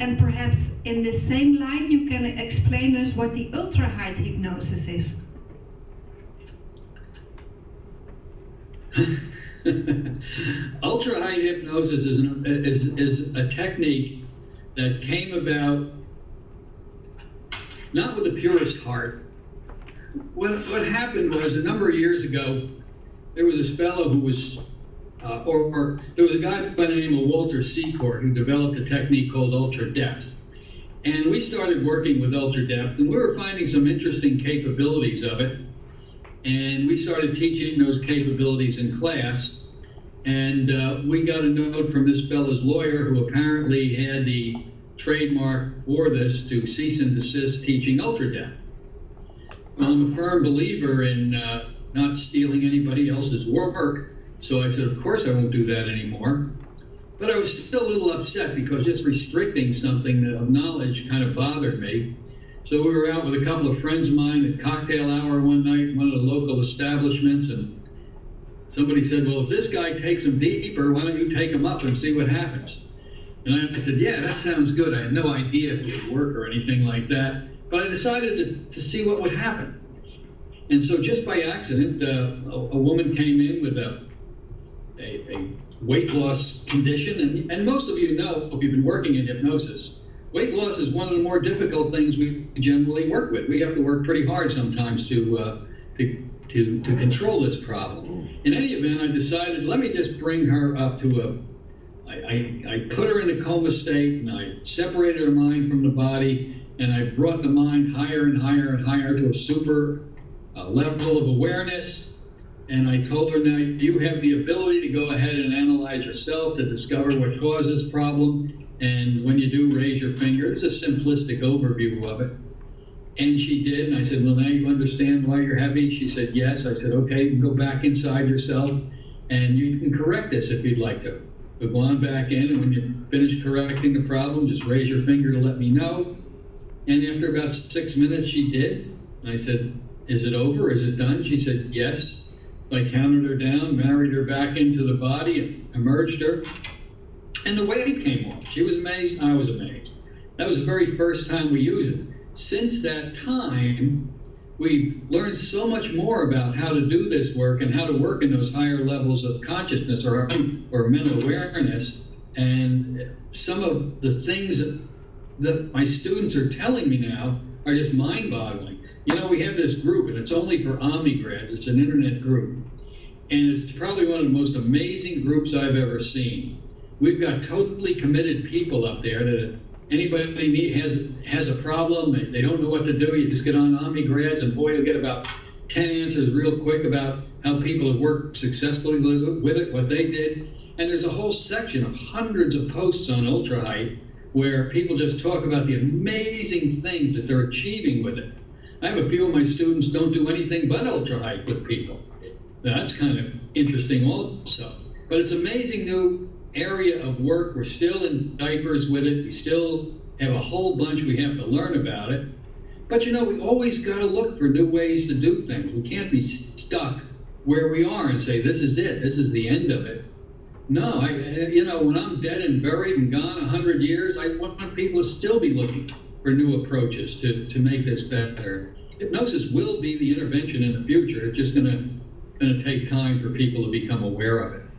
And perhaps in the same line, you can explain us what the ultra-height hypnosis is. Ultra-height hypnosis is a technique that came about not with the purest heart. What happened was, a number of years ago, there was this fellow who was, there was a guy by the name of Walter Secord who developed a technique called ultra depth. And we started working with ultra depth, and we were finding some interesting capabilities of it. And we started teaching those capabilities in class. And we got a note from this fellow's lawyer, who apparently had the trademark for this, to cease and desist teaching ultra depth. Well, I'm a firm believer in not stealing anybody else's work. So I said, of course I won't do that anymore. But I was still a little upset, because just restricting something of knowledge kind of bothered me. So we were out with a couple of friends of mine at cocktail hour one night in one of the local establishments, and somebody said, well, if this guy takes them deeper, why don't you take them up and see what happens? And I said, yeah, that sounds good. I had no idea if it would work or anything like that, but I decided to see what would happen. And so just by accident, a woman came in with a weight loss condition, and most of you know, if you've been working in hypnosis, weight loss is one of the more difficult things we generally work with. We have to work pretty hard sometimes to control this problem. In any event, I decided, let me just bring her up to I put her in a coma state, and I separated her mind from the body, and I brought the mind higher and higher and higher to a super level of awareness. And I told her, now you have the ability to go ahead and analyze yourself to discover what caused this problem. And when you do, raise your finger. It's a simplistic overview of it. And she did. And I said, well, now you understand why you're heavy? She said, yes. I said, okay, you can go back inside yourself, and you can correct this if you'd like to. But go on back in, and when you finish correcting the problem, just raise your finger to let me know. And after about 6 minutes, she did. And I said, is it over? Is it done? She said, yes. I counted her down, married her back into the body, and emerged her. And the weight came off. She was amazed. I was amazed. That was the very first time we used it. Since that time, we've learned so much more about how to do this work and how to work in those higher levels of consciousness or mental awareness. And some of the things that my students are telling me now are just mind-boggling. You know, we have this group, and it's only for Omni grads. It's an internet group. And it's probably one of the most amazing groups I've ever seen. We've got totally committed people up there that anybody has a problem, they don't know what to do, you just get on Omni grads, and boy, you'll get about 10 answers real quick about how people have worked successfully with it, what they did. And there's a whole section of hundreds of posts on Ultra Height where people just talk about the amazing things that they're achieving with it. I have a few of my students don't do anything but Ultra Height with people. That's kind of interesting also. But it's an amazing new area of work. We're still in diapers with it. We still have a whole bunch we have to learn about it. But you know, we always got to look for new ways to do things. We can't be stuck where we are and say, this is it, this is the end of it. No, you know, when I'm dead and buried and gone 100 years, I want people to still be looking for new approaches to make this better. Hypnosis will be the intervention in the future. It's just going to take time for people to become aware of it.